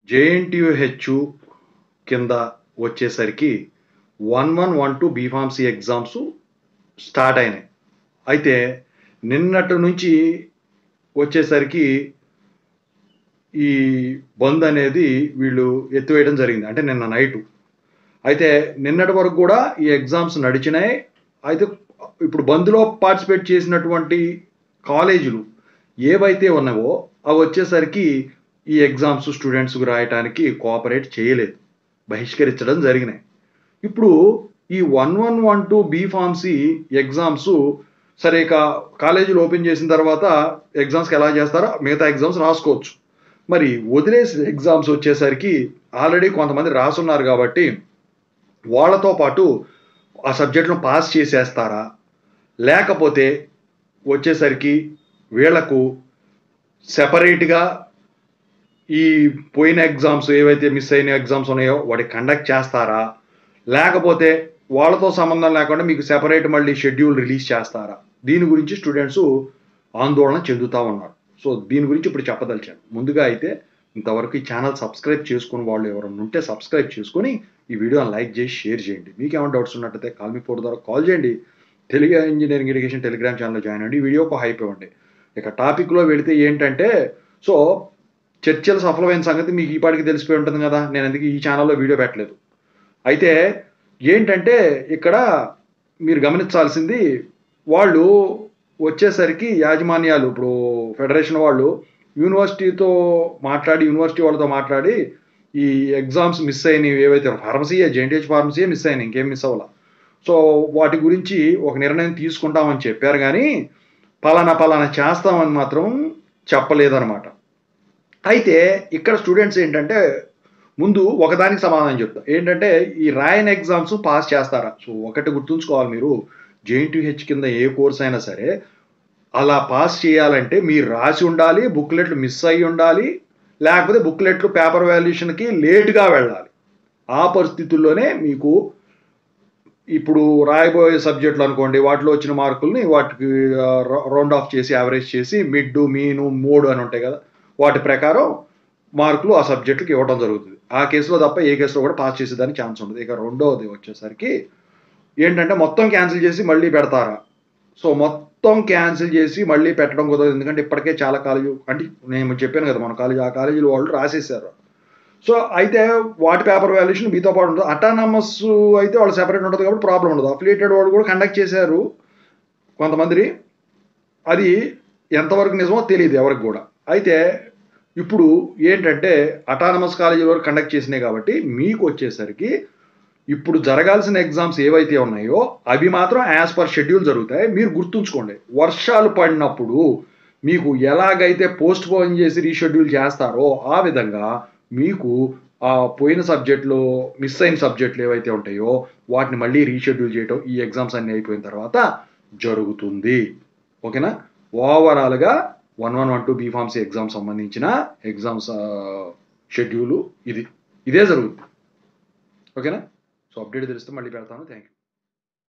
JNTUH కింద వచ్చేసరికి 1112 B Pharmacy exams start అయినాయి. అయితే నిన్నటి నుంచి వచ్చేసరికి ఈ బంద్ అనేది వీళ్ళు ఎత్తివేయడం జరిగింది. అంటే నిన్న నైటు. అయితే నిన్నటి వరకు కూడా ఈ ఎగ్జామ్స్ నడిచినాయి. అయితే ఇప్పుడు బంద్‌లో పార్టిసిపేట్ చేసినటువంటి కాలేజీలు ఏవైతే ఉన్నావో అవి వచ్చేసరికి ఈ ఎగ్జామ్స్ స్టూడెంట్స్‌కి రాయటానికి కోఆపరేట్ చేయలేదు. బహిష్కరించడం జరిగినాయి. ఇప్పుడు ఈ 1112 బీఫార్మసీ ఎగ్జామ్స్ సరే ఇక కాలేజీలు ఓపెన్ చేసిన తర్వాత ఎగ్జామ్స్‌కి ఎలా చేస్తారో మిగతా ఎగ్జామ్స్ రాసుకోవచ్చు. మరి వదిలేసి ఎగ్జామ్స్ వచ్చేసరికి ఆల్రెడీ కొంతమంది రాసున్నారు కాబట్టి వాళ్ళతో పాటు ఆ సబ్జెక్ట్‌లను పాస్ చేసేస్తారా? లేకపోతే వచ్చేసరికి వీళ్ళకు సెపరేట్‌గా ఈ పోయిన ఎగ్జామ్స్ ఏవైతే మిస్ అయిన ఎగ్జామ్స్ ఉన్నాయో వాటికి కండక్ట్ చేస్తారా? లేకపోతే వాళ్ళతో సంబంధం లేకుండా మీకు సెపరేట్ మళ్ళీ షెడ్యూల్ రిలీజ్ చేస్తారా? దీని గురించి స్టూడెంట్స్ ఆందోళన చెందుతా ఉన్నారు. సో దీని గురించి ఇప్పుడు చెప్పదలిచాను. ముందుగా అయితే ఇంతవరకు ఈ ఛానల్ సబ్స్క్రైబ్ చేసుకుని వాళ్ళు ఎవరైనా ఉంటే సబ్స్క్రైబ్ చేసుకొని ఈ వీడియోని లైక్ చేసి షేర్ చేయండి. మీకేమైనా డౌట్స్ ఉన్నట్టయితే కాల్ మీ ఫోర్ ద్వారా కాల్ చేయండి. తెలుగు ఇంజనీరింగ్ ఎడ్యుకేషన్ టెలిగ్రామ్ ఛానల్లో జాయిన్ అవ్వండి. ఈ వీడియోకి హైప్ ఇవ్వండి. ఇక టాపిక్‌లో వెళితే ఏంటంటే సో చర్చలు సఫలమైన సంగతి మీకు ఈ పాటికి తెలిసిపోయి ఉంటుంది కదా! నేను అందుకే ఈ ఛానల్‌లో వీడియో పెట్టలేదు. అయితే ఏంటంటే ఇక్కడ మీరు గమనించాల్సింది వాళ్ళు వచ్చేసరికి యాజమాన్యాలు ఇప్పుడు ఫెడరేషన్ వాళ్ళు యూనివర్సిటీ వాళ్ళతో మాట్లాడి ఈ ఎగ్జామ్స్ మిస్ అయినవి ఏవైతే జేఎన్టీహెచ్ ఫార్మసీయే మిస్ అయినాయి. ఇంకేం మిస్ అవ్వల. సో వాటి గురించి ఒక నిర్ణయం తీసుకుంటామని చెప్పారు గానీ పలానా చేస్తామని మాత్రం చెప్పలేదనమాట. అయితే ఇక్కడ స్టూడెంట్స్ ఏంటంటే ముందు ఒకదానికి సమాధానం చెప్తా. ఏంటంటే ఈ రాయని ఎగ్జామ్స్ పాస్ చేస్తారా? సో ఒకటి గుర్తుంచుకోవాలి మీరు జేఎన్టీయూహెచ్ కింద ఏ కోర్స్ అయినా సరే అలా పాస్ చేయాలంటే మీరు రాసి ఉండాలి, బుక్లెట్లు మిస్ అయ్యి ఉండాలి, లేకపోతే బుక్లెట్లు పేపర్ వాల్యుయేషన్‌కి లేట్‌గా వెళ్ళాలి. ఆ పరిస్థితుల్లోనే మీకు ఇప్పుడు రాయబోయే సబ్జెక్టులు అనుకోండి వాటిలో వచ్చిన మార్కుల్ని వాటికి రౌండ్ ఆఫ్ చేసి యావరేజ్ చేసి మిడ్, మీను, మోడ్ అని ఉంటాయి కదా! వాటి ప్రకారం మార్కులు ఆ సబ్జెక్ట్‌లకి ఇవ్వడం జరుగుతుంది. ఆ కేసులో తప్ప ఏ కేసులో కూడా పాస్ చేసేదానికి ఛాన్స్ ఉండదు. ఇక రెండోది వచ్చేసరికి ఏంటంటే మొత్తం క్యాన్సిల్ చేసి మళ్ళీ పెడతారా? సో మొత్తం క్యాన్సిల్ చేసి మళ్ళీ పెట్టడం కుదరదు. ఎందుకంటే ఇప్పటికే చాలా కాలేజీలు అంటే నేను చెప్పాను కదా! మన కాలేజీ ఆ కాలేజీల వాళ్ళు రాసేసారు. సో అయితే వాటి పేపర్ వాల్యుయేషన్ మీతో పాటు ఉంటుంది. అటానమస్ అయితే వాళ్ళు సెపరేట్ ఉంటుంది కాబట్టి ప్రాబ్లమ్ ఉండదు. అఫిలియేటెడ్ వాళ్ళు కూడా కండక్ట్ చేశారు కొంతమంది. అది ఎంతవరకు నిజమో తెలీదు ఎవరికి కూడా. అయితే ఇప్పుడు ఏంటంటే అటానమస్ కాలేజీ వరకు కండక్ట్ చేసినాయి కాబట్టి మీకు వచ్చేసరికి ఇప్పుడు జరగాల్సిన ఎగ్జామ్స్ ఏవైతే ఉన్నాయో అవి మాత్రం యాజ్ పర్ షెడ్యూల్ జరుగుతాయి. మీరు గుర్తుంచుకోండి వర్షాలు పడినప్పుడు మీకు ఎలాగైతే పోస్ట్ పోన్ చేసి రీషెడ్యూల్ చేస్తారో ఆ విధంగా మీకు ఆ పోయిన సబ్జెక్టులు మిస్ అయిన సబ్జెక్టులు ఏవైతే ఉంటాయో వాటిని మళ్ళీ రీషెడ్యూల్ చేయటం ఈ ఎగ్జామ్స్ అన్నీ అయిపోయిన తర్వాత జరుగుతుంది. ఓకేనా? ఓవరాల్‌గా 1112 బీఫార్మసీ ఎగ్జామ్ సంబంధించిన ఎగ్జామ్స్ షెడ్యూలు ఇదే జరుగుతుంది. ఓకేనా? సో అప్డేట్ తెలిస్తే మళ్ళీ పెడతాను. Thank you.